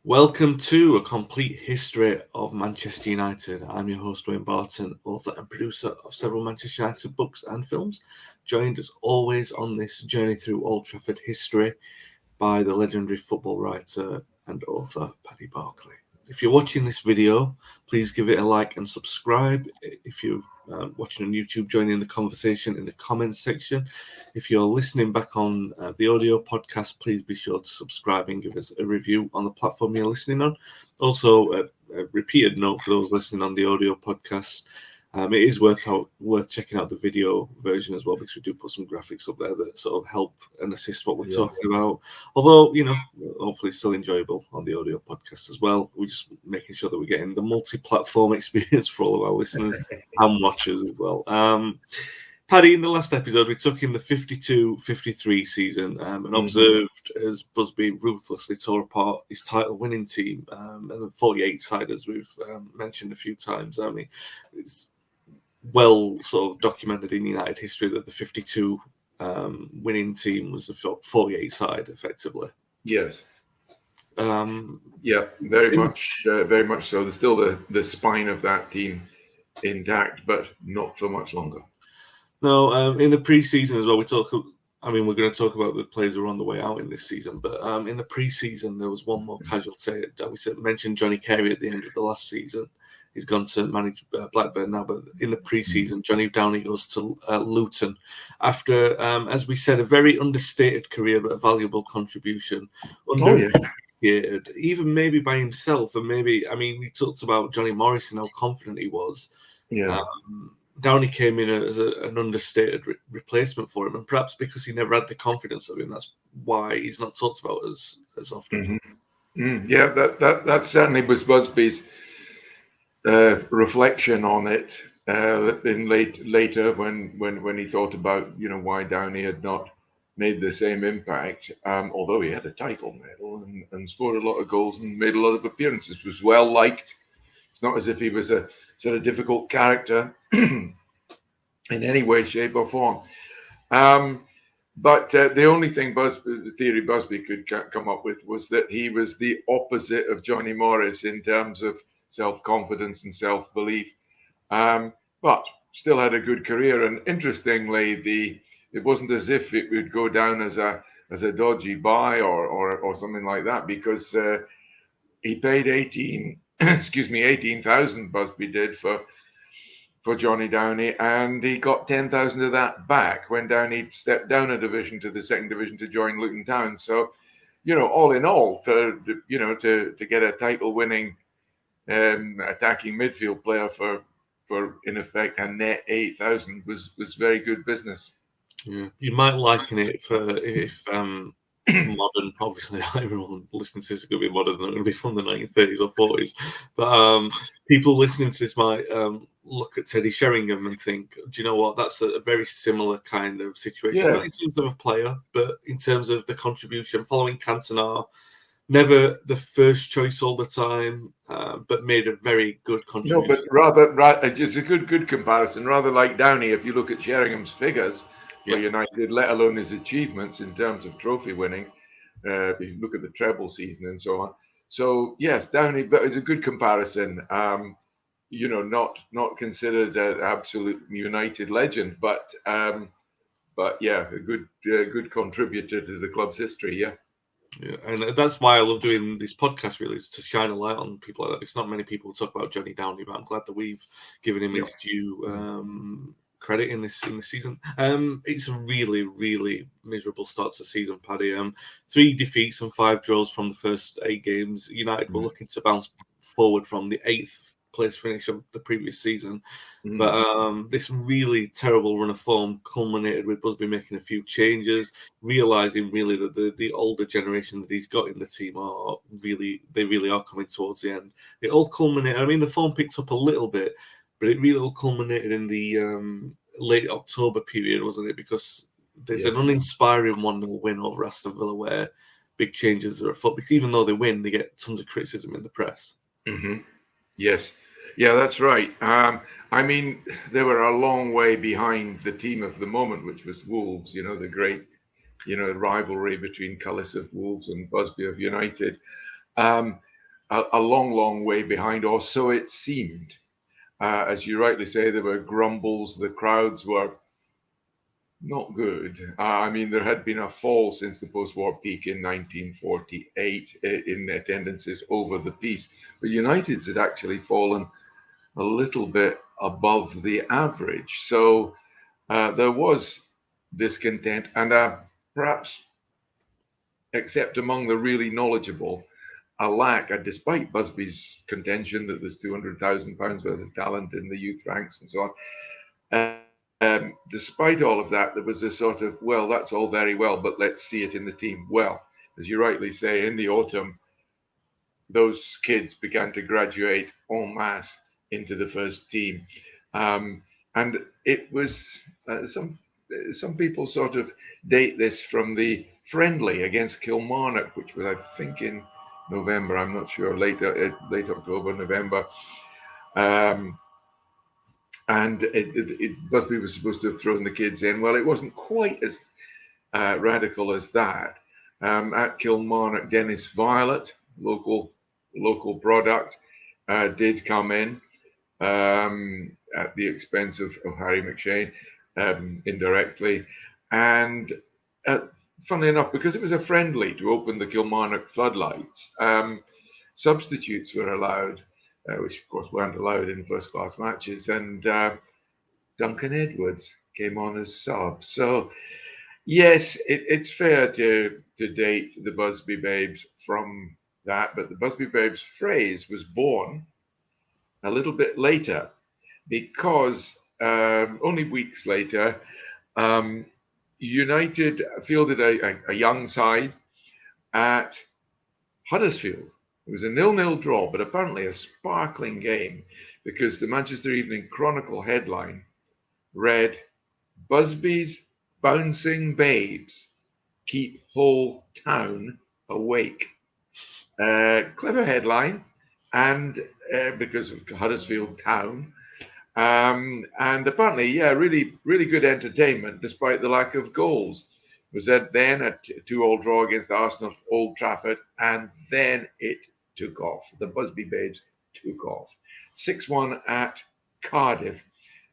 Welcome to A Complete History of Manchester United. I'm your host, Wayne Barton, author and producer of several Manchester United books and films, joined as always on this journey through Old Trafford history by the legendary football writer and author, Paddy Barclay. If you're watching this video, please give it a like and subscribe. If you're watching on YouTube, join in the conversation in the comments section. If you're listening back on the audio podcast, please be sure to subscribe and give us a review on the platform you're listening on. Also, a repeated note for those listening on the audio podcast. It is worth checking out the video version as well, because we do put some graphics up there that sort of help and assist what we're talking about. Although, hopefully it's still enjoyable on the audio podcast as well. We're just making sure that we're getting the multi-platform experience for all of our listeners and watchers as well. Paddy, in the last episode, we took in the 52-53 season and observed as Busby ruthlessly tore apart his title-winning team and the 48 side, as we've mentioned a few times. I mean, it's well sort of documented in United history that the 52 winning team was the 48 side, effectively. Yes. Very much so. There's still the spine of that team intact, but not for much longer. No, in the pre-season as well, we're going to talk about the players who are on the way out in this season, but in the pre-season, there was one more casualty. We mentioned Johnny Carey at the end of the last season. He's gone to manage Blackburn now, but in the pre-season, Johnny Downey goes to Luton after, as we said, a very understated career, but a valuable contribution. Even maybe by himself, and we talked about Johnny Morris and how confident he was. Yeah. Downey came in as an understated replacement for him, and perhaps because he never had the confidence of him, that's why he's not talked about as often. Yeah, that certainly was Busby's reflection on it in later when he thought about why Downey had not made the same impact, although he had a title medal and scored a lot of goals and made a lot of appearances, was well liked. It's not as if he was a sort of difficult character in any way, shape, or form. But the only thing Busby could come up with was that he was the opposite of Johnny Morris in terms of self-confidence and self-belief, but still had a good career. And interestingly, it wasn't as if it would go down as a dodgy buy or something like that, because he paid 18,000 Busby did for Johnny Downey, and he got 10,000 of that back when Downey stepped down a division to the second division to join Luton Town. So, all in all, to get a title-winning attacking midfield player for in effect a net 8,000 was very good business. Yeah, you might liken it if modern, obviously everyone listening to this is going to be modern, they're going to be from the 1930s or 40s, but people listening to this might look at Teddy Sheringham and think, do you know what, that's a very similar kind of situation, not in terms of a player, but in terms of the contribution, following Cantona, never the first choice all the time, but made a very good contribution. No, but rather, it's a good comparison. Rather like Downey, if you look at Sheringham's figures for United, let alone his achievements in terms of trophy winning, if you look at the treble season and so on. So yes, Downey, but it's a good comparison. Not considered an absolute United legend, but yeah, a good contributor to the club's history. Yeah. Yeah, and that's why I love doing this podcast, really, is to shine a light on people like that. It's not many people talk about Johnny Downey, but I'm glad that we've given him his due credit in this season. It's a really, really miserable start to the season, Paddy. 3 defeats and 5 draws from the first 8 games. United were looking to bounce forward from the 8th place finish of the previous season, but this really terrible run of form culminated with Busby making a few changes, realizing really that the older generation that he's got in the team are really coming towards the end. It all culminated, I mean, the form picked up a little bit, but it really all culminated in the late October period, wasn't it? Because there's an uninspiring 1-0 win over Aston Villa where big changes are afoot, because even though they win, they get tons of criticism in the press. Yes. Yeah, that's right. I mean, they were a long way behind the team of the moment, which was Wolves, the great, rivalry between Cullis of Wolves and Busby of United. a long, long way behind, or so it seemed. As you rightly say, there were grumbles. The crowds were not good. I mean, there had been a fall since the post-war peak in 1948 in attendances over the peace, but United's had actually fallen a little bit above the average. So there was discontent, and perhaps, except among the really knowledgeable, a lack, despite Busby's contention that there's £200,000 worth of talent in the youth ranks and so on. Despite all of that, there was a sort of, well, that's all very well, but let's see it in the team. Well, as you rightly say, in the autumn, those kids began to graduate en masse into the first team. And it was some people sort of date this from the friendly against Kilmarnock, which was, I think, in November. I'm not sure, late October, November. And Busby was supposed to have thrown the kids in. Well, it wasn't quite as radical as that. At Kilmarnock, Dennis Violet, local product, did come in at the expense of Harry Mcshane, indirectly. And funnily enough, because it was a friendly to open the Kilmarnock floodlights, substitutes were allowed, which of course weren't allowed in first-class matches. And Duncan Edwards came on as sub. So yes, it's fair to date the Busby Babes from that, but the Busby Babes phrase was born a little bit later, because only weeks later, United fielded a young side at Huddersfield. It was a 0-0 draw, but apparently a sparkling game, because the Manchester Evening Chronicle headline read, "Busby's bouncing babes keep whole town awake." Clever headline, and because of Huddersfield Town, and apparently, yeah, really good entertainment despite the lack of goals. It was then a 2-2 draw against Arsenal at Old Trafford, and then it took off. The Busby Babes took off. 6-1 at Cardiff,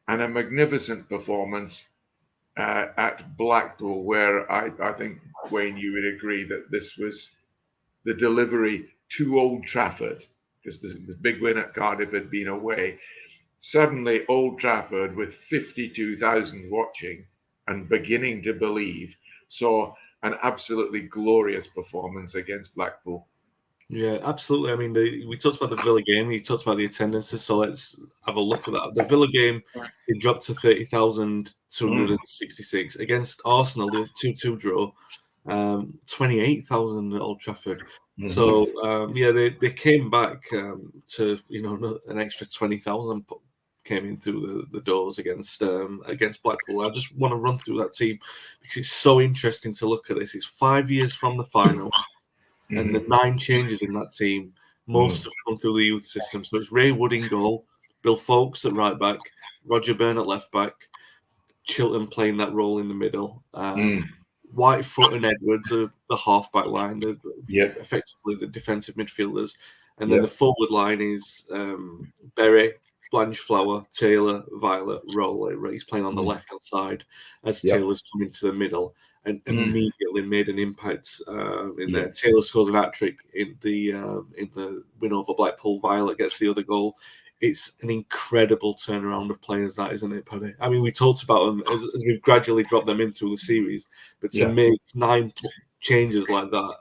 and a magnificent performance at Blackpool, where I think, Wayne, you would agree that this was the delivery to Old Trafford, because the big win at Cardiff had been away. Suddenly, Old Trafford, with 52,000 watching and beginning to believe, saw an absolutely glorious performance against Blackpool. Yeah, absolutely. I mean, we talked about the Villa game. You talked about the attendances, so let's have a look at that. The Villa game, it dropped to 30,266 against Arsenal. The 2-2 draw, 28,000 at Old Trafford. Mm-hmm. So yeah, they came back to an extra 20,000 came in through the doors against Blackpool. I just want to run through that team because it's so interesting to look at this. It's 5 years from the final. Mm-hmm. And the 9 changes in that team, most have come through the youth system. So it's Ray Wood in goal, Bill Foulkes at right back, Roger Byrne at left back, Chilton playing that role in the middle, Whitefoot and Edwards are the half back line, effectively the defensive midfielders. And then the forward line is Berry, Blanchflower, Taylor, Violet, Rowley. He's playing on the left-hand side as Taylor's coming to the middle and immediately made an impact in there. Taylor scores an hat-trick in the win over Blackpool. Violet gets the other goal. It's an incredible turnaround of players, that, isn't it, Paddy? I mean, we talked about them as we've gradually dropped them in through the series, but to make 9 changes like that,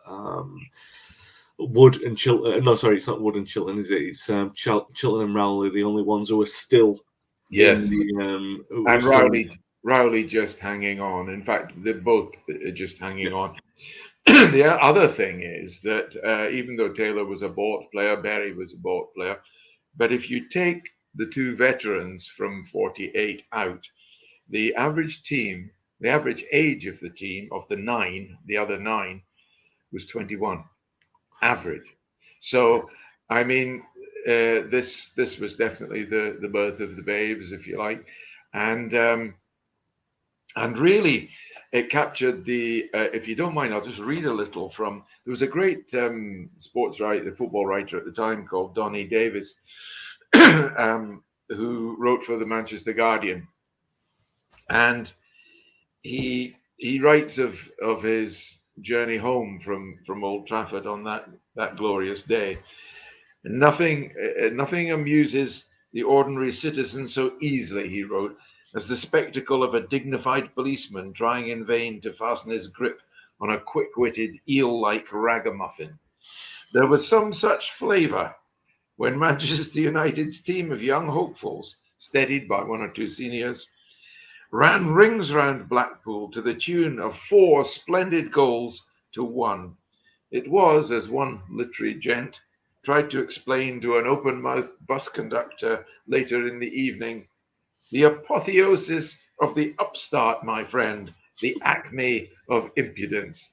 Wood and Chilton. No, sorry, it's not Wood and Chilton, is it? It's Chilton and Rowley, the only ones who are still. Yes. And Rowley just hanging on. In fact, they're both just hanging on. The other thing is that even though Taylor was a bought player, Berry was a bought player, but if you take the 2 veterans from 48 out, the average age of the team, of the other 9, was 21. Average. So, I mean, this was definitely the birth of the babes, if you like, and really, it captured the. If you don't mind, I'll just read a little from. There was a great sports writer, football writer at the time called Donny Davis, who wrote for the Manchester Guardian, and he writes of his journey home from Old Trafford on that glorious day. Nothing amuses the ordinary citizen so easily, he wrote, as the spectacle of a dignified policeman trying in vain to fasten his grip on a quick-witted, eel-like ragamuffin. There was some such flavour when Manchester United's team of young hopefuls, steadied by one or two seniors, ran rings round Blackpool to the tune of 4 splendid goals to 1. It was, as one literary gent tried to explain to an open-mouthed bus conductor later in the evening, the apotheosis of the upstart, my friend, the acme of impudence.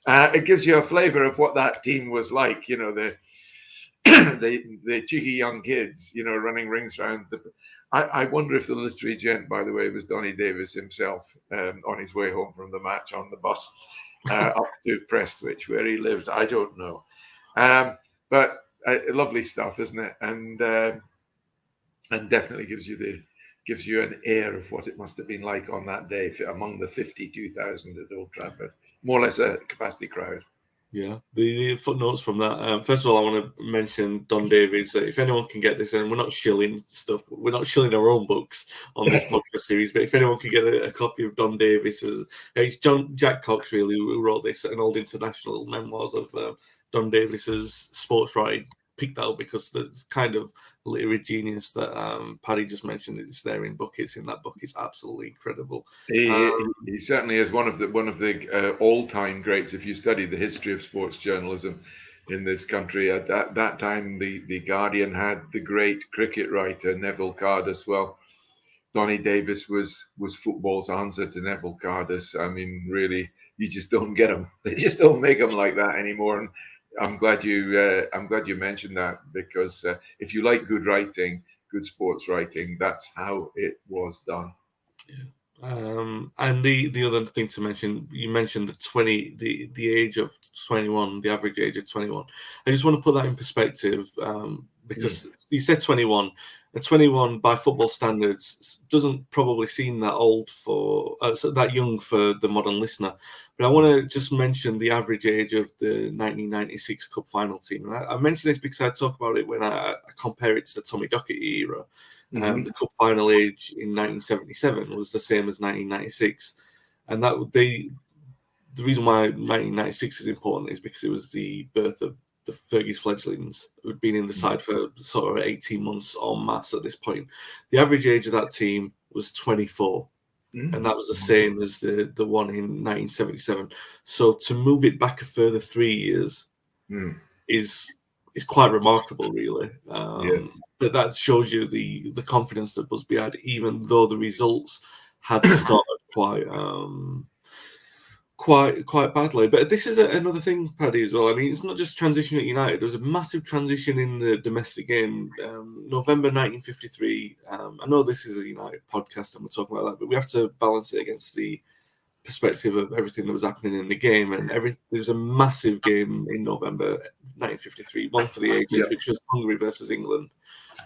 It gives you a flavour of what that team was like, the cheeky young kids, running rings around. I wonder if the literary gent, by the way, was Donny Davis himself on his way home from the match on the bus up to Prestwich, where he lived. I don't know. But lovely stuff, isn't it? And definitely gives you an air of what it must have been like on that day among the 52,000 at Old Trafford, more or less a capacity crowd. Yeah, the footnotes from that. First of all, I want to mention Don Davies. If anyone can get this, and we're not shilling stuff, we're not shilling our own books on this podcast series, but if anyone can get a copy of Don Davies's, it's Jack Cox really who wrote this, an old international memoirs of Don Davies's sports writing. Picked that up because the kind of literary genius that Paddy just mentioned is there in buckets. In that book, it's absolutely incredible. He certainly is one of the all-time greats. If you study the history of sports journalism in this country, at that time, the Guardian had the great cricket writer Neville Cardus. Well, Donny Davis was football's answer to Neville Cardus. I mean, really, you just don't get them. They just don't make them like that anymore. And I'm glad you mentioned that, because if you like good writing, good sports writing, that's how it was done. Yeah. And the other thing to mention, you mentioned the age of 21, the average age of 21. I just want to put that in perspective because you said 21. And 21 by football standards doesn't probably seem that old that young for the modern listener. But I want to just mention the average age of the 1996 Cup final team. And I mention this because I talk about it when I compare it to the Tommy Docherty era. The Cup final age in 1977 was the same as 1996, and the reason why 1996 is important is because it was the birth of the Fergie's fledglings, who'd been in the side for sort of 18 months en masse at this point. The average age of that team was 24, and that was the same as the one in 1977. So to move it back a further 3 years is quite remarkable, really. But that shows you the confidence that Busby had, even though the results had started quite badly. But this is another thing, Paddy, as well. I mean, it's not just transition at United. There was a massive transition in the domestic game. November 1953. I know this is a United podcast and we're talking about that, but we have to balance it against the perspective of everything that was happening in the game. And there was a massive game in November 1953, one for the ages, which was Hungary versus England.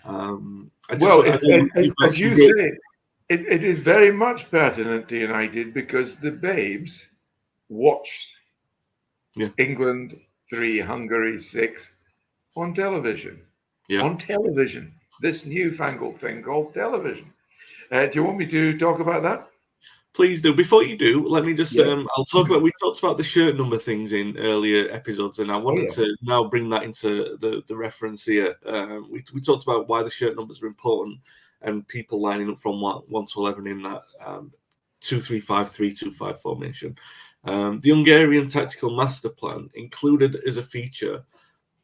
As you say, it is very much pertinent to United because the babes watched England 3, Hungary 6 on television. On television, this newfangled thing called television. Do you want me to talk about that? Please do. Before you do, let me just, I'll talk about, we talked about the shirt number things in earlier episodes, and I wanted to now bring that into the reference here. We talked about why the shirt numbers are important and people lining up from 1 to 11 in that 2-3-5-3-2-5 formation. The Hungarian tactical master plan included as a feature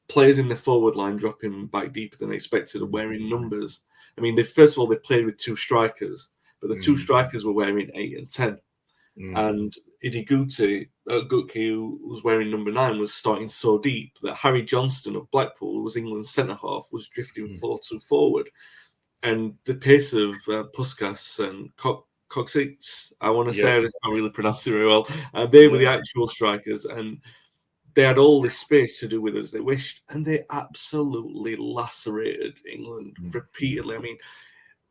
players in the forward line dropping back deeper than expected and wearing numbers. I mean, first of all, they played with 2 strikers, but the 2 strikers were wearing 8 and 10. And Idi Guti, who was wearing number 9, was starting so deep that Harry Johnston of Blackpool, who was England's centre-half, was drifting 4-2 forward. And the pace of Puskas and Coxettes, I want to Yeah. say, I can't really pronounce it very well. They were the Yeah. actual strikers, and they had all this space to do with as they wished, and they absolutely lacerated England repeatedly. I mean,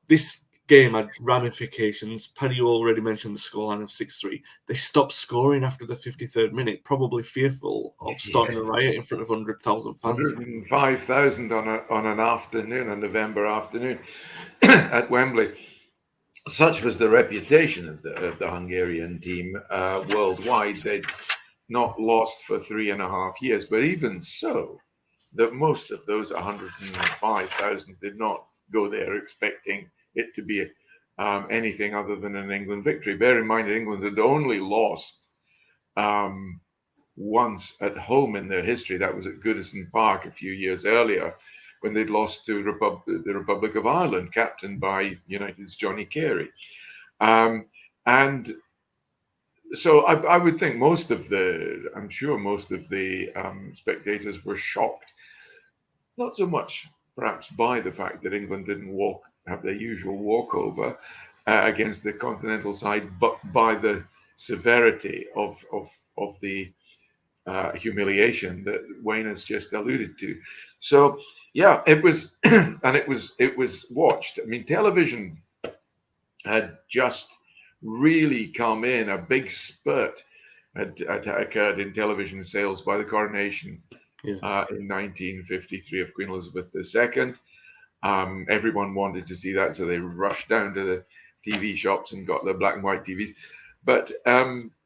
this game had ramifications. Paddy, you already mentioned the scoreline of 6-3. They stopped scoring after the 53rd minute, probably fearful of starting a riot in front of 100,000 fans. 105,000 on an afternoon, a November afternoon at Wembley. Such was the reputation of the Hungarian team worldwide. They'd not lost for 3.5 years, but even so, that most of those 105,000 did not go there expecting it to be anything other than an England victory. Bear in mind, England had only lost once at home in their history. That was at Goodison Park a few years earlier, when they'd lost to the Republic of Ireland, captained by United's Johnny Carey. And so I would think I'm sure most of the spectators were shocked, not so much perhaps by the fact that England didn't have their usual walkover against the continental side, but by the severity of the humiliation that Wayne has just alluded to. So yeah, it was, and it was watched. I mean, television had just really come in. A big spurt had occurred in television sales by the coronation in 1953 of Queen Elizabeth II. Everyone wanted to see that, so they rushed down to the TV shops and got their black and white TVs. But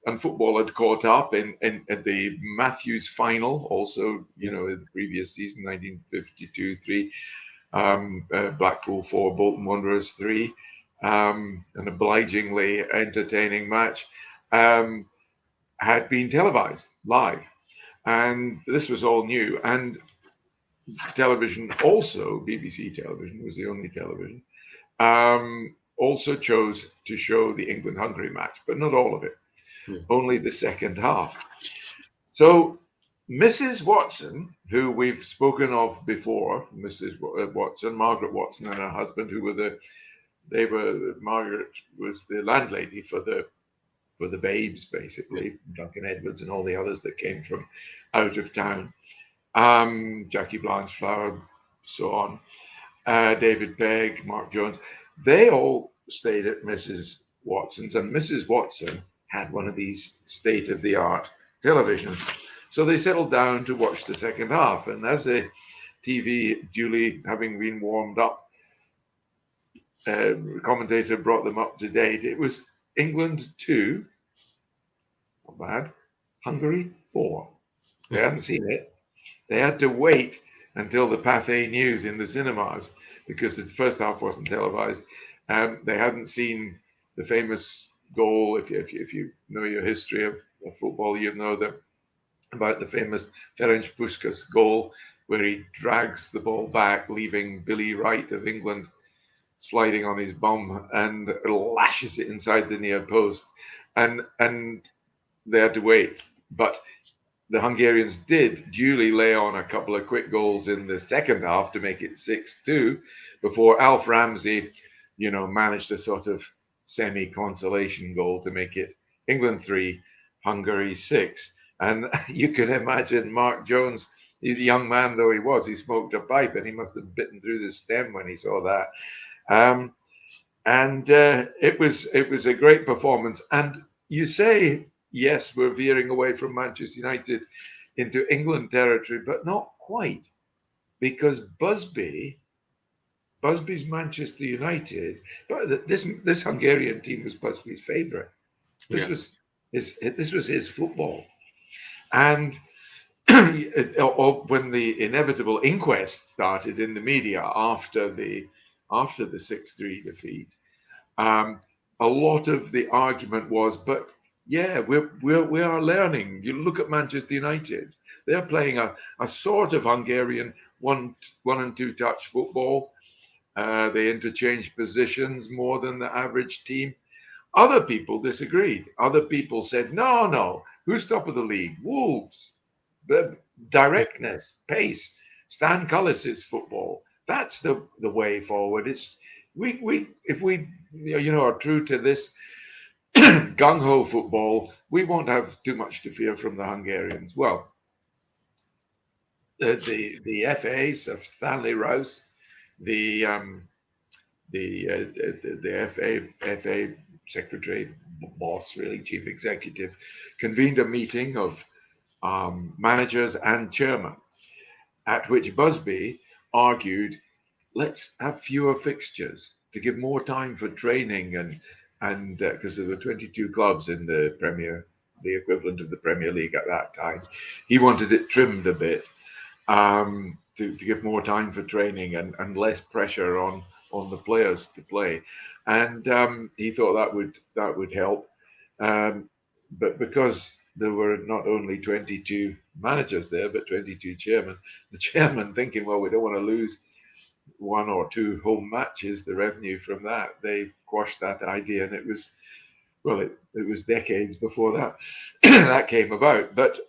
and football had caught up in the Matthews final, also, in the previous season, 1952-3, Blackpool 4, Bolton Wanderers 3, an obligingly entertaining match, had been televised live. And this was all new. And television also, BBC television was the only television, also chose to show the England-Hungary match, but not all of it, only the second half. So Mrs. Watson, who we've spoken of before, Mrs. Watson, Margaret Watson and her husband, Margaret was the landlady for the babes, basically, Duncan Edwards and all the others that came from out of town. Jackie Blanchflower, so on, David Begg, Mark Jones, they all stayed at Mrs. Watson's, and Mrs. Watson had one of these state-of-the-art televisions. So they settled down to watch the second half, and as the TV duly having been warmed up, the commentator brought them up to date. It was England 2, not bad, Hungary 4. They hadn't seen it. They had to wait until the Pathé News in the cinemas, because the first half wasn't televised. They hadn't seen the famous goal. If you know your history of football, you know about the famous Ferenc Puskás goal, where he drags the ball back, leaving Billy Wright of England sliding on his bum and lashes it inside the near post. And they had to wait. But the Hungarians did duly lay on a couple of quick goals in the second half to make it 6-2 before Alf Ramsey, managed a sort of semi-consolation goal to make it England 3, Hungary 6. And you can imagine Mark Jones, young man though he was, he smoked a pipe and he must have bitten through the stem when he saw that. It was a great performance. And you say, yes, we're veering away from Manchester United into England territory, but not quite, because Busby's Manchester United, but this Hungarian team was Busby's favourite. This was his football, and when the inevitable inquest started in the media after the 6-3 defeat, a lot of the argument was, but yeah, we are learning. You look at Manchester United; they're playing a sort of Hungarian one and two touch football. They interchange positions more than the average team. Other people disagreed. Other people said, no, who's top of the league? Wolves. The directness, pace. Stan Cullis's football. That's the way forward. if we are true to this gung-ho football, we won't have too much to fear from the Hungarians. Well, the FA, Sir Stanley Rouse, the FA secretary, boss, really chief executive, convened a meeting of managers and chairman, at which Busby argued, let's have fewer fixtures to give more time for training and because there were 22 clubs in the Premier, the equivalent of the Premier League at that time. He wanted it trimmed a bit to give more time for training and less pressure on the players to play, and he thought that would help. But because there were not only 22 managers there, but 22 chairmen, the chairman thinking, well, we don't want to lose one or two home matches, the revenue from that, they quashed that idea, and it was decades before that that came about. But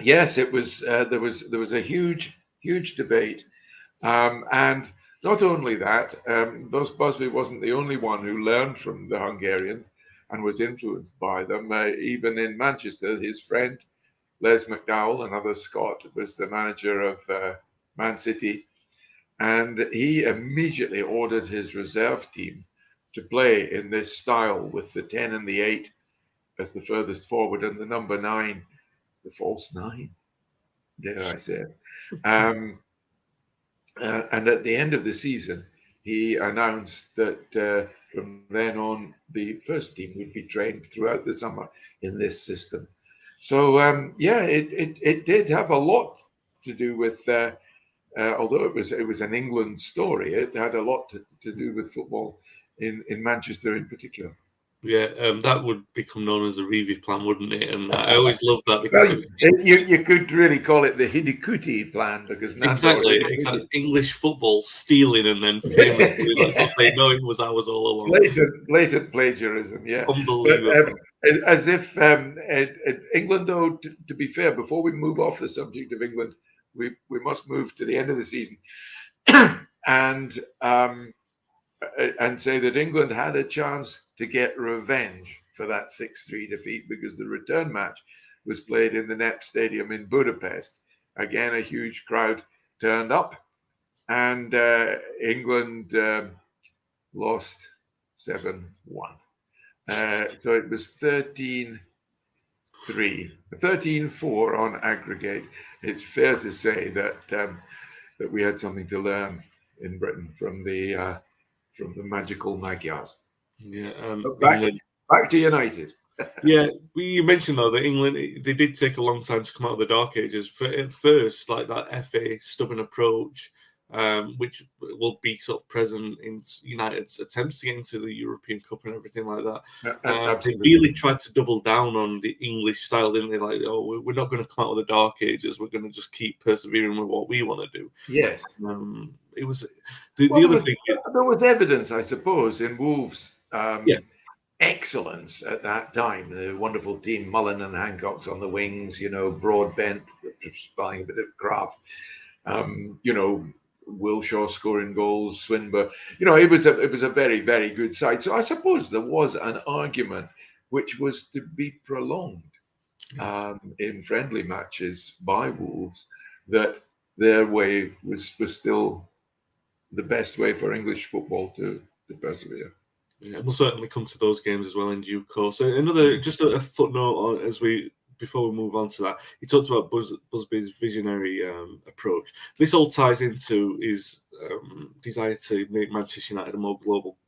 yes, it was there was a huge debate, and not only that, Busby wasn't the only one who learned from the Hungarians and was influenced by them. Even in Manchester, his friend Les McDowell, another Scot, was the manager of Man City, and he immediately ordered his reserve team to play in this style with the 10 and the 8 as the furthest forward and the number 9, the false 9, dare I say. And at the end of the season, he announced that from then on, the first team would be trained throughout the summer in this system. So it did have a lot to do with. Although it was an England story, it had a lot to do with football in Manchester in particular. Yeah, that would become known as a Revie plan, wouldn't it? And I always loved that because you could really call it the Hidikuti plan, because exactly English football stealing and then famously no, it was ours all along. Blatant plagiarism, yeah, unbelievable. But, as if England, though, to be fair, before we move off the subject of England, we must move to the end of the season and say that England had a chance to get revenge for that 6-3 defeat, because the return match was played in the NEP Stadium in Budapest. Again, a huge crowd turned up, and England lost 7-1. So it was 13-4 on aggregate. It's fair to say that we had something to learn in Britain from the magical Magyars. Yeah, back to United. Yeah, you mentioned though that England, they did take a long time to come out of the dark ages. At first, like that FA stubborn approach, which will be sort of present in United's attempts to get into the European Cup and everything like that. They really tried to double down on the English style, didn't they? Like, oh, we're not going to come out of the dark ages. We're going to just keep persevering with what we want to do. Yes. It was the other thing. There was evidence, I suppose, in Wolves' excellence at that time. The wonderful team, Mullen and Hancock's on the wings, Broadbent, spelling a bit of craft, Wilshaw scoring goals, Swinburne. It was a very, very good side. So I suppose there was an argument which was to be prolonged in friendly matches by Wolves, that their way was still the best way for English football to persevere. Yeah, we'll certainly come to those games as well in due course. Another, just a footnote before we move on to that, he talked about Busby's visionary approach. This all ties into his desire to make Manchester United a more global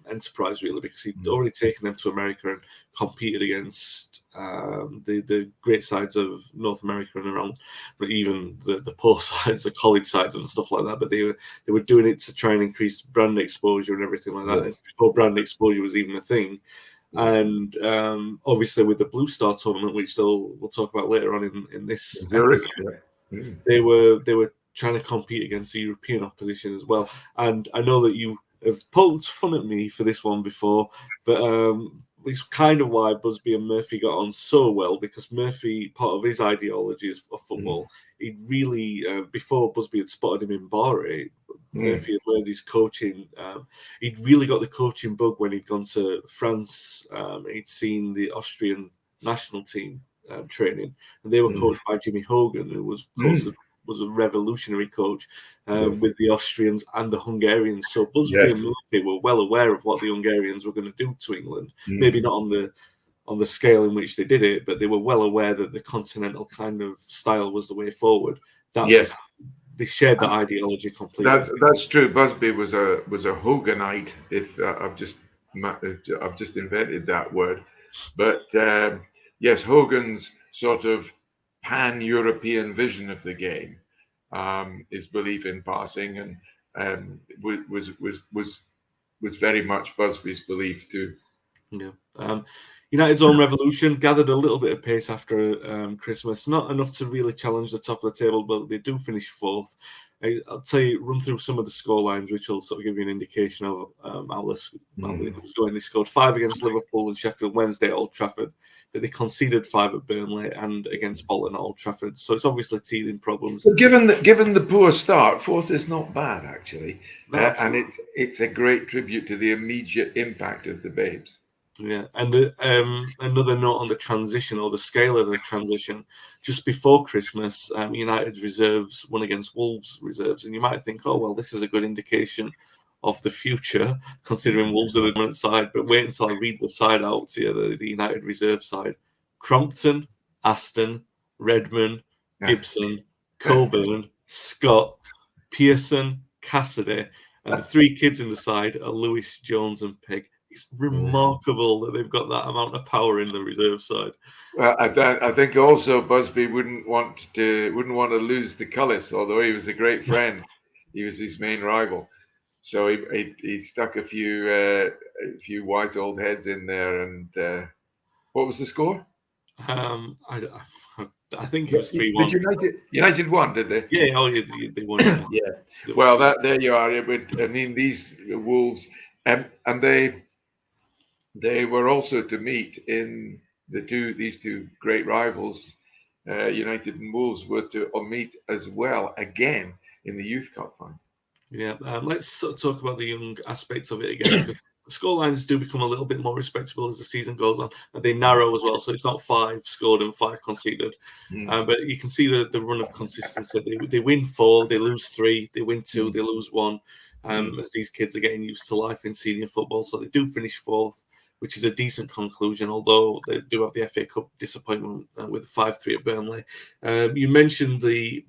enterprise, really, because he'd already taken them to America and competed against the great sides of North America and around, but even the poor sides, the college sides and stuff like that. But they were doing it to try and increase brand exposure and everything like that. Yes. Before brand exposure was even a thing. And obviously with the Blue Star tournament, which we'll talk about later on in this episode, they were trying to compete against the European opposition as well. And I know that you have poked fun at me for this one before, but it's kind of why Busby and Murphy got on so well, because Murphy, part of his ideology of football, he really, before Busby had spotted him in Bari, Murphy had learned his coaching. He'd really got the coaching bug when he'd gone to France. He'd seen the Austrian national team training, and they were coached by Jimmy Hogan, who was, of course, was a revolutionary coach with the Austrians and the Hungarians. So Busby and Murphy were well aware of what the Hungarians were going to do to England. Maybe not on the scale in which they did it, but they were well aware that the continental kind of style was the way forward. They shared that ideology completely. That's true. Busby was a Hoganite. If I've just invented that word, but yes, Hogan's sort of pan-European vision of the game, his belief in passing, and was very much Busby's belief too. Yeah. United's own revolution gathered a little bit of pace after Christmas, not enough to really challenge the top of the table, but they do finish fourth. I'll tell you, run through some of the score lines, which will sort of give you an indication of how this was going. They scored 5 against Liverpool and Sheffield Wednesday at Old Trafford, but they conceded 5 at Burnley and against Bolton at Old Trafford. So it's obviously teething problems. But given the poor start, fourth is not bad actually, and it's a great tribute to the immediate impact of the Babes. Yeah, and another note on the transition or the scale of the transition. Just before Christmas, United's reserves won against Wolves' reserves, and you might think, oh well, this is a good indication of the future, considering Wolves are the dominant side. But wait until I read the side out to you, the United reserve side: Crompton, Aston, Redmond, Gibson, Coburn, Scott, Pearson, Cassidy, and the 3 kids in the side are Lewis, Jones, and Pegg. It's remarkable that they've got that amount of power in the reserve side. Well, I think also Busby wouldn't want to lose the Cullis, although he was a great friend. He was his main rival, so he stuck a few wise old heads in there. And what was the score? I think it was 3-1. United won, did they? Yeah, they won. Yeah. Well, there you are. I mean, these Wolves, and they were also to meet in these two great rivals, United and Wolves, were to meet as well again in the Youth Cup final. Yeah, let's sort of talk about the young aspects of it again, because the scorelines do become a little bit more respectable as the season goes on, and they narrow as well. So it's not 5 scored and 5 conceded, but you can see the run of consistency. They win 4, they lose 3, they win 2, they lose 1. As these kids are getting used to life in senior football, so they do finish 4th, which is a decent conclusion, although they do have the FA Cup disappointment with 5-3 at Burnley. You mentioned the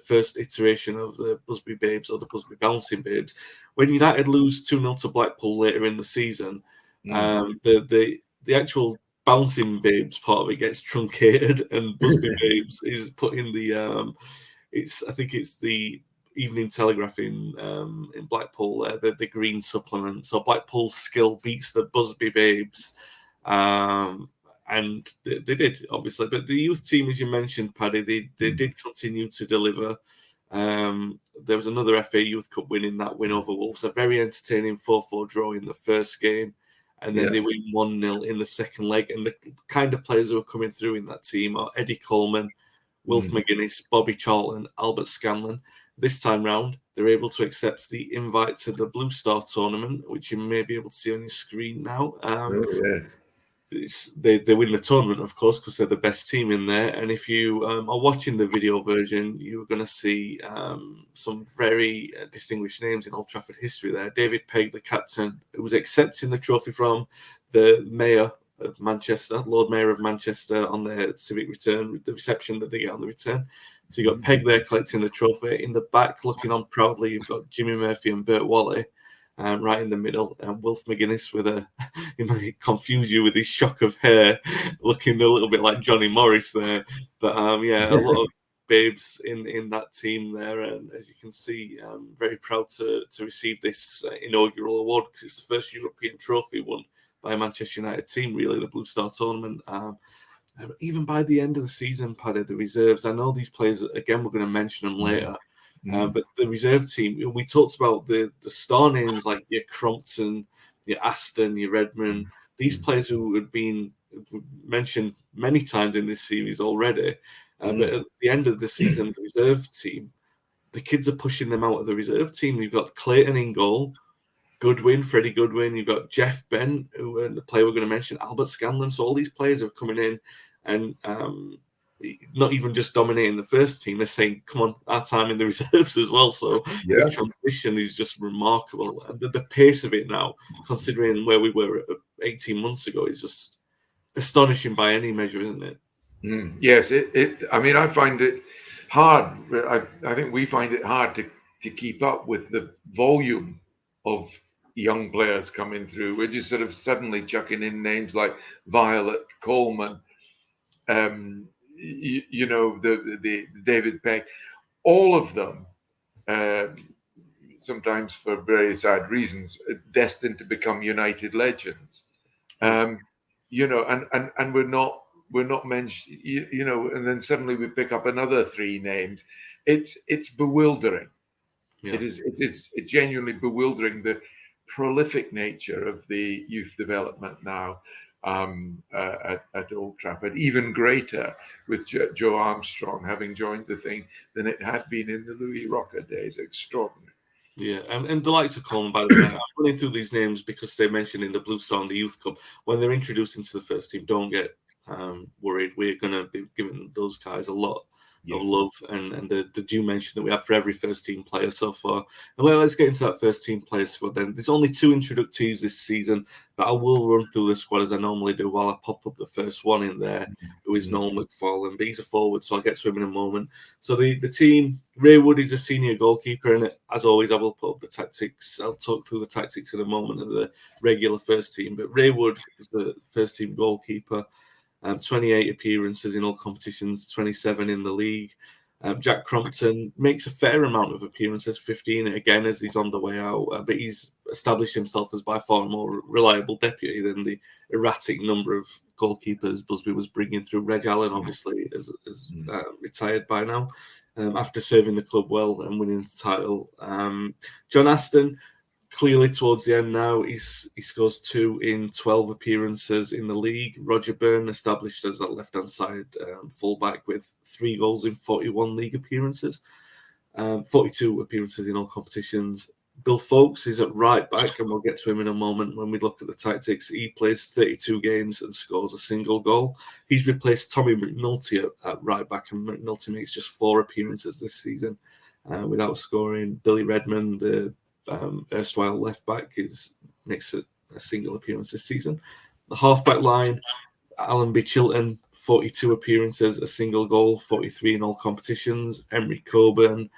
first iteration of the Busby Babes, or the Busby Bouncing Babes. When United lose 2-0 to Blackpool later in the season, the actual Bouncing Babes part of it gets truncated, and Busby Babes is put in the I think it's the Evening Telegraph in Blackpool, the green supplement. So Blackpool's skill beats the Busby Babes, and they did, obviously. But the youth team, as you mentioned, Paddy, they did continue to deliver. There was another FA Youth Cup win in that win over Wolves, a very entertaining 4-4 draw in the first game, and then they win 1-0 in the second leg. And the kind of players who are coming through in that team are Eddie Coleman, Wilf McGuinness, Bobby Charlton, Albert Scanlon. This time round, they're able to accept the invite to the Blue Star tournament, which you may be able to see on your screen now. They win the tournament, of course, because they're the best team in there. And if you are watching the video version, you're going to see some very distinguished names in Old Trafford history there. David Pegg, the captain, who was accepting the trophy from the mayor of Manchester, Lord Mayor of Manchester, on their civic return, the reception that they get on the return. So you've got Pegg there collecting the trophy. In the back, looking on proudly, you've got Jimmy Murphy and Bert Wally right in the middle. And Wilf McGuinness with he might confuse you with his shock of hair, looking a little bit like Johnny Morris there. But a lot of babes in that team there. And as you can see, I'm very proud to receive this inaugural award, because it's the first European trophy won by a Manchester United team, really, the Blue Star tournament. Even by the end of the season, Paddy, the reserves, I know these players, again, we're going to mention them later, but the reserve team, we talked about the star names like your Crompton, your Aston, your Redmond, these players who had been mentioned many times in this series already. But at the end of the season, the reserve team the kids are pushing them out of the reserve team. You've got Clayton in goal, Freddie Goodwin. You've got Jeff Bent, who the player we're going to mention, Albert Scanlon. So all these players are coming in and not even just dominating the first team. They're saying, "Come on, our time in the reserves as well." So the transition is just remarkable, and the pace of it now, considering where we were 18 months ago, is just astonishing by any measure, isn't it? Yes, I mean, I find it hard. I think we find it hard to keep up with the volume of young players coming through. We're just sort of suddenly chucking in names like Violet Coleman, you know, the David Peck, all of them, sometimes for very sad reasons, destined to become United legends. You know, and we're not mentioned, you know, and then suddenly we pick up another three names. It's bewildering. Yeah. It's genuinely bewildering, the prolific nature of the youth development now at Old Trafford. Even greater with Joe Armstrong having joined the thing than it had been in the Louis Rocker days. Extraordinary. Yeah, and the likes of Coleman, by the way, I'm running through these names because they're mentioned in the Blue Star and the Youth Cup. When they're introduced into the first team, don't get worried. We're going to be giving those guys a lot of love, and the due mention that we have for every first team player so far. And well, let's get into that first team player squad then. There's only 2 inductees this season, but I will run through the squad as I normally do while I pop up the first one in there, who is Noel McFarlane, but he's a forward, so I'll get to him in a moment. So the team, Ray Wood is a senior goalkeeper, and as always, I will put up the tactics. I'll talk through the tactics in a moment of the regular first team, but Ray Wood is the first team goalkeeper. 28 appearances in all competitions, 27 in the league. Jack Crompton makes a fair amount of appearances, 15 again as he's on the way out, but he's established himself as by far a more reliable deputy than the erratic number of goalkeepers Busby was bringing through. Reg Allen, obviously, is retired by now after serving the club well and winning the title. John Aston, clearly towards the end now, he scores 2 in 12 appearances in the league. Roger Byrne established as that left-hand side fullback with 3 goals in 41 league appearances, 42 appearances in all competitions. Bill Folkes is at right back, and we'll get to him in a moment when we look at the tactics. He plays 32 games and scores a single goal. He's replaced Tommy McNulty at right back, and McNulty makes just 4 appearances this season without scoring. Billy Redmond, the erstwhile left back, makes a single appearance this season. The half-back line, Alan B. Chilton, 42 appearances, a single goal, 43 in all competitions. Emery Coburn,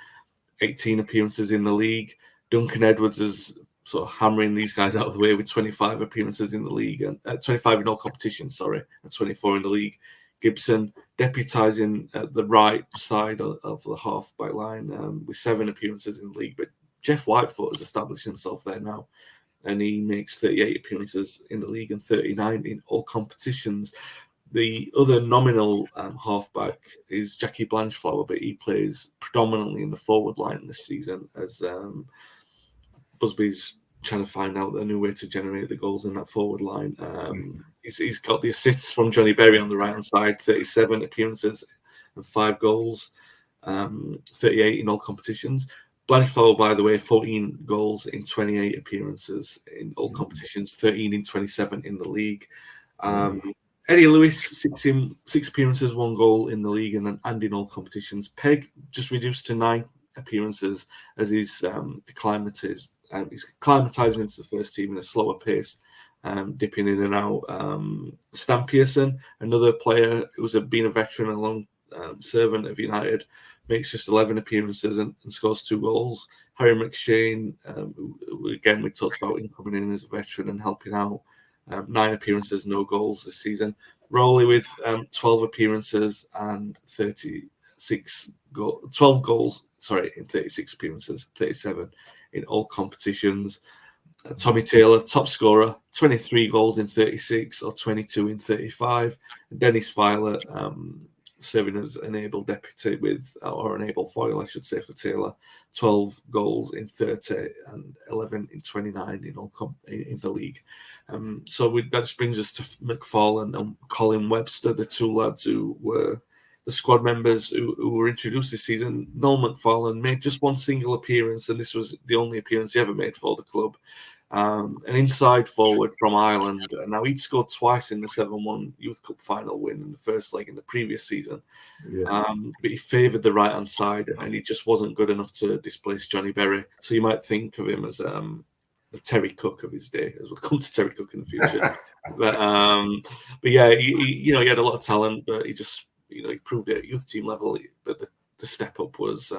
18 appearances in the league. Duncan Edwards is sort of hammering these guys out of the way with 25 appearances in the league, and 25 in all competitions, and 24 in the league. Gibson deputising at the right side of the half-back line with 7 appearances in the league, but Jeff Whitefoot has established himself there now, and he makes 38 appearances in the league and 39 in all competitions. The other nominal halfback is Jackie Blanchflower, but he plays predominantly in the forward line this season as Busby's trying to find out a new way to generate the goals in that forward line. He's got the assists from Johnny Berry on the right-hand side, 37 appearances and 5 goals, 38 in all competitions. Blanchflower, by the way, 14 goals in 28 appearances in all competitions, 13 in 27 in the league. Eddie Lewis, 6 appearances, 1 goal in the league and in all competitions. Pegg just reduced to 9 appearances as he's acclimatizing into the first team in a slower pace, dipping in and out. Stan Pearson, another player who's been a veteran and long servant of United, makes just 11 appearances and scores 2 goals. Harry Mcshane, who again we talked about him coming in as a veteran and helping out, 9 appearances, no goals this season. Rowley with 12 appearances and 12 goals, in 36 appearances, 37 in all competitions. Tommy Taylor, top scorer, 23 goals in 36 or 22 in 35. Dennis Filer, serving as an able deputy or an able foil, I should say, for Taylor, 12 goals in 30 and 11 in 29 in all in the league. So that just brings us to McFarlane and Colin Webster, the 2 lads who were the squad members who were introduced this season, Noel McFarlane made just one single appearance, and this was the only appearance he ever made for the club. An inside forward from Ireland. Now, he'd scored twice in the 7-1 Youth Cup final win in the first leg in the previous season. Yeah. But he favoured the right-hand side, and he just wasn't good enough to displace Johnny Berry. So you might think of him as the Terry Cook of his day, as we'll come to Terry Cook in the future. but yeah, he had a lot of talent, but he just, he proved it at youth team level. But the step up was,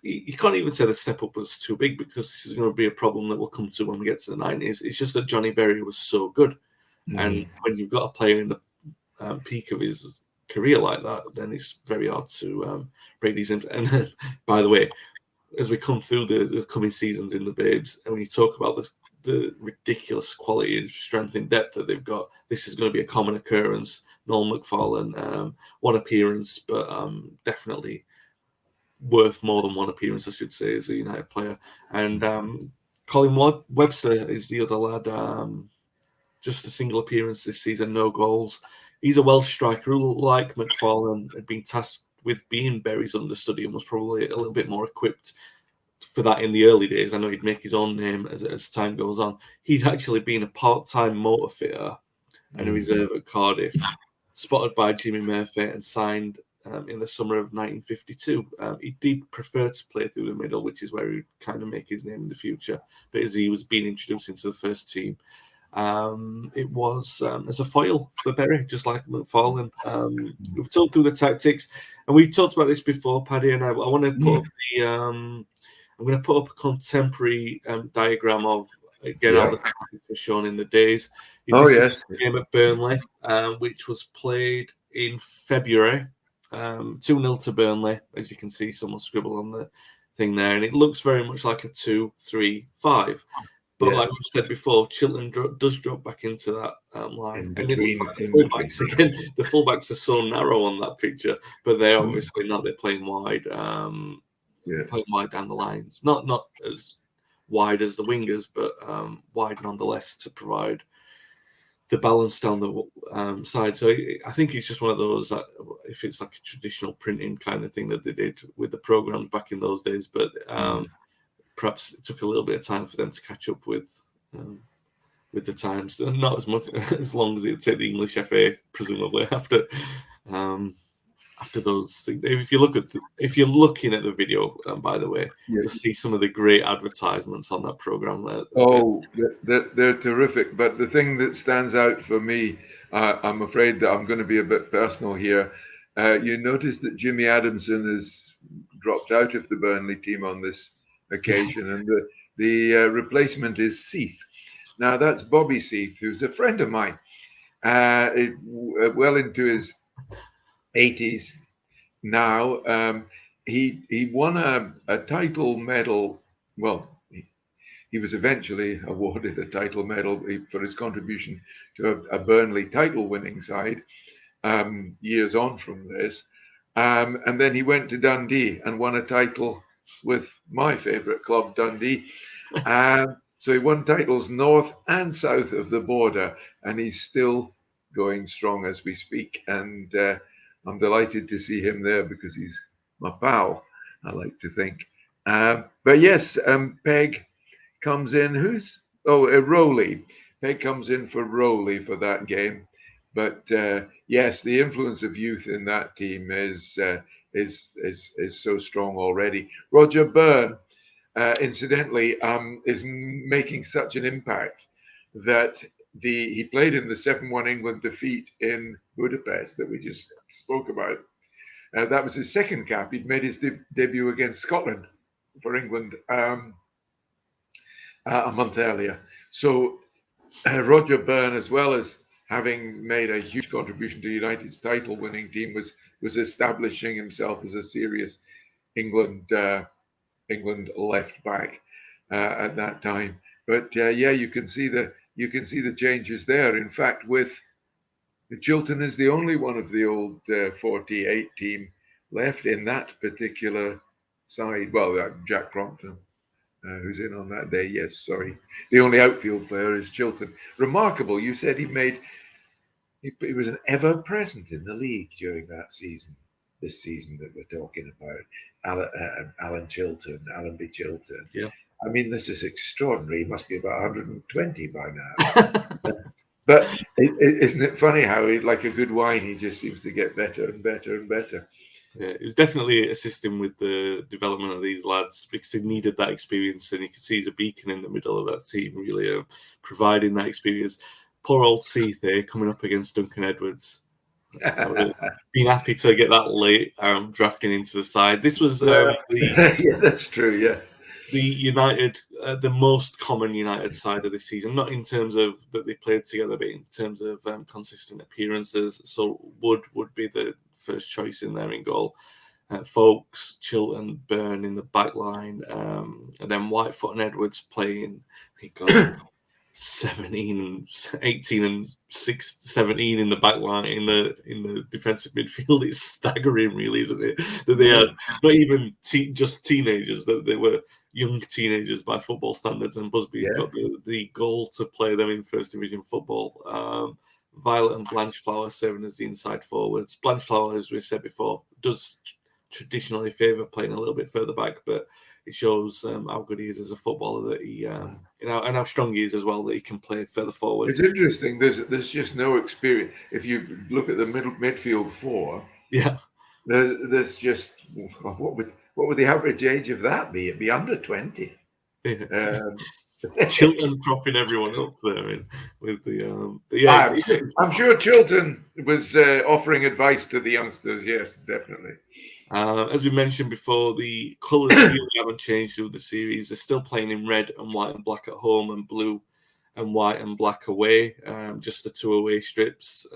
you can't even say the step up was too big, because this is going to be a problem that we'll come to when we get to the 90s. It's just that Johnny Berry was so good. And when you've got a player in the peak of his career like that, then it's very hard to break these in. And by the way, as we come through the coming seasons in the Babes, and when you talk about the ridiculous quality and strength and depth that they've got, this is going to be a common occurrence. Noel McFarlane, one appearance, but definitely worth more than one appearance, I should say, as a United player. And Colin Webster is the other lad. Just a single appearance this season, no goals. He's a Welsh striker who, like McFarlane, had been tasked with being Berry's understudy and was probably a little bit more equipped for that in the early days. I know he'd make his own name as time goes on. He'd actually been a part-time motor fitter and a reserve at Cardiff, spotted by Jimmy Murphy and signed in the summer of 1952. He did prefer to play through the middle, which is where he'd kind of make his name in the future. But as he was being introduced into the first team, it was as a foil for Berry, just like McFarlane. We've talked through the tactics, and we talked about this before, Paddy and I want to put up I'm going to put up a contemporary diagram of, again, how the tactics were shown in the days. This game at Burnley, which was played in February, 2-0 to Burnley. As you can see, someone scribbled on the thing there, and it looks very much like a 2-3-5. But like we've said before, Chiltern does drop back into that line. And the fullbacks are so narrow on that picture, but they're obviously not. They're playing wide, playing wide down the lines. Not as wide as the wingers, but wide nonetheless to provide the balance down the side. So I think it's just one of those, that if it's like a traditional printing kind of thing that they did with the programs back in those days, but perhaps it took a little bit of time for them to catch up with the times. Not as much as long as it would take the English FA, presumably, after those things. If you're looking at the video, by the way, you'll see some of the great advertisements on that program. They're terrific. But the thing that stands out for me, I'm afraid that I'm going to be a bit personal here. You notice that Jimmy Adamson has dropped out of the Burnley team on this occasion, and the replacement is Seath. Now that's Bobby Seath, who's a friend of mine, well into his 80s now. He won a title medal. Well, he was eventually awarded a title medal for his contribution to a Burnley title-winning side years on from this, and then he went to Dundee and won a title with my favourite club, Dundee. So he won titles north and south of the border, and he's still going strong as we speak. And I'm delighted to see him there because he's my pal, I like to think. But yes, Peg comes in. Rowley. Peg comes in for Rowley for that game. But yes, the influence of youth in that team is so strong already. Roger Byrne, incidentally, is making such an impact that he played in the 7-1 England defeat in Budapest that we just spoke about. That was his second cap. He'd made his debut against Scotland for England a month earlier. So Roger Byrne, as well as having made a huge contribution to United's title-winning team, was establishing himself as a serious England left back at that time. But you can see the changes there. In fact, with Chiltern is the only one of the old 48 team left in that particular side. Well, Jack Crompton, who's in on that day. Yes, sorry. The only outfield player is Chiltern. Remarkable. You said he was an ever present in the league during that season. this season that we're talking about. Alan B. Chilton. Yeah. I mean, this is extraordinary. He must be about 120 by now. But isn't it funny how, like a good wine, he just seems to get better and better and better. Yeah, it was definitely assisting with the development of these lads because they needed that experience, and you could see he's a beacon in the middle of that team, really providing that experience. Poor old Seethe coming up against Duncan Edwards. Been happy to get that late drafting into the side. This was yeah, that's true. Yeah, the United, the most common United side of this season, not in terms of that they played together, but in terms of consistent appearances. So Wood would be the first choice in there in goal. Folks, Chilton, Byrne in the back line, and then Whitefoot and Edwards playing. 17, 18 and 17 in the back line in the defensive midfield. It's staggering, really, isn't it? That they are not even just teenagers, that they were young teenagers by football standards, and Busby got the goal to play them in First Division football. Violet and Blanchflower serving as the inside forwards. Blanchflower, as we said before, does traditionally favour playing a little bit further back, but it shows how good he is as a footballer, that he, and how strong he is as well, that he can play further forward. It's interesting. There's just no experience. If you look at the midfield four, there's just what would the average age of that be? It'd be under 20. Yeah. Chilton propping everyone up there with the I'm sure Chilton was offering advice to the youngsters. Yes, definitely. As we mentioned before, the colours really haven't changed through the series. They're still playing in red and white and black at home, and blue and white and black away, just the 2 away strips.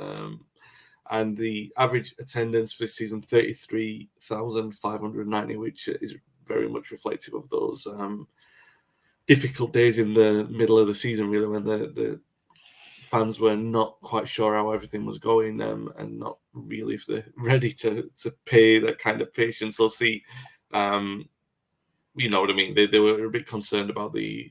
And the average attendance for this season, 33,590, which is very much reflective of those difficult days in the middle of the season, really, when the fans were not quite sure how everything was going, and not really if they're ready to pay that kind of patience or see, you know what I mean. They were a bit concerned about the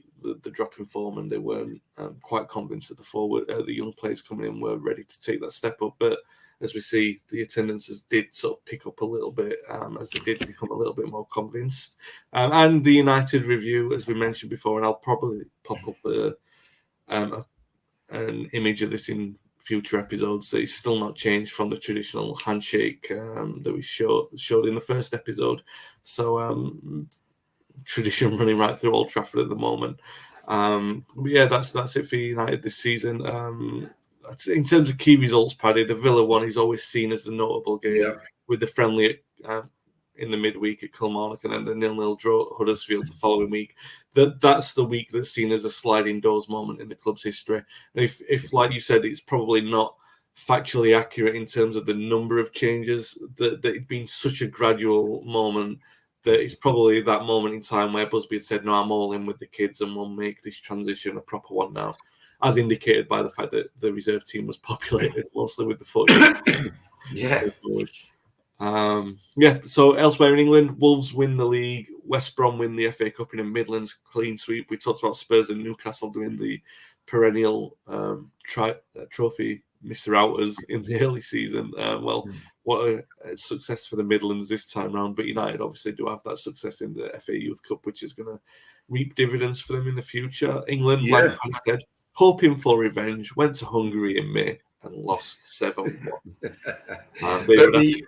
drop in form, and they weren't quite convinced that the young players coming in were ready to take that step up. But as we see, the attendances did sort of pick up a little bit as they did become a little bit more convinced. And the United review, as we mentioned before, and I'll probably pop up an image of this in future episodes, that is still not changed from the traditional handshake that we showed in the first episode. So tradition running right through Old Trafford at the moment. But yeah, that's it for United this season. In terms of key results, Paddy, the Villa one is always seen as the notable game, with the friendly in the midweek at Kilmarnock, and then the 0-0 draw at Huddersfield the following week. That's the week that's seen as a sliding doors moment in the club's history. And if like you said, it's probably not factually accurate in terms of the number of changes, that it's been such a gradual moment, that it's probably that moment in time where Busby had said, no, I'm all in with the kids and we'll make this transition a proper one now, as indicated by the fact that the reserve team was populated mostly with the footy. So elsewhere in England, Wolves win the league, West Brom win the FA Cup in a Midlands clean sweep. We talked about Spurs and Newcastle doing the perennial trophy Mr. Outers in the early season. What a success for the Midlands this time round, but United obviously do have that success in the FA Youth Cup, which is going to reap dividends for them in the future. England, like I said, hoping for revenge, went to Hungary in May and lost 7-1. The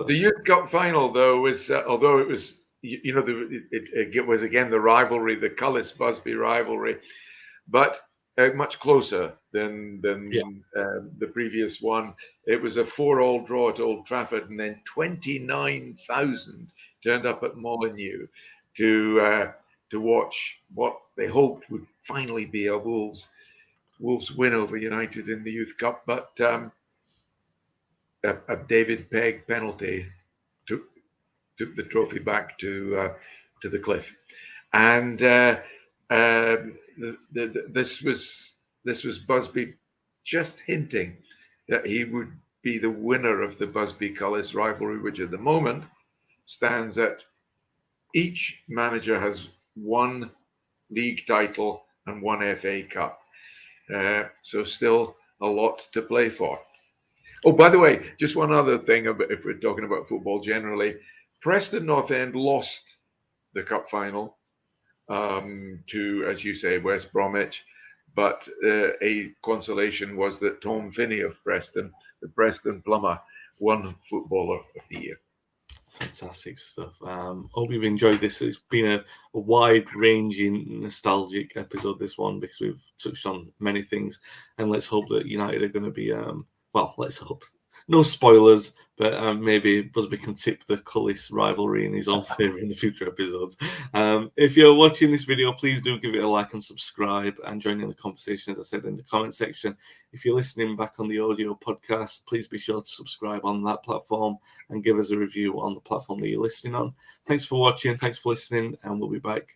Youth Cup final, though, was although it was, it was again the rivalry, the Cullis Busby rivalry, but much closer than the previous one. It was a 4-4 draw at Old Trafford, and then 29,000 turned up at Molineux to watch what they hoped would finally be a Wolves win over United in the Youth Cup, but a David Pegg penalty took the trophy back to the cliff, and this was Busby just hinting that he would be the winner of the Busby-Cullis rivalry, which at the moment stands at each manager has one league title and one FA Cup. So still a lot to play for. Oh, by the way, just one other thing about if we're talking about football generally, Preston North End lost the cup final to, as you say, West Bromwich. But a consolation was that Tom Finney of Preston, the Preston plumber, won Footballer of the Year. Fantastic stuff. Hope you've enjoyed this. It's been a wide-ranging, nostalgic episode, this one, because we've touched on many things. And let's hope that United are going to be, let's hope. No spoilers, but maybe Busby can tip the Cullis rivalry in his own favour in the future episodes. If you're watching this video, please do give it a like and subscribe and join in the conversation, as I said, in the comment section. If you're listening back on the audio podcast, please be sure to subscribe on that platform and give us a review on the platform that you're listening on. Thanks for watching, thanks for listening, and we'll be back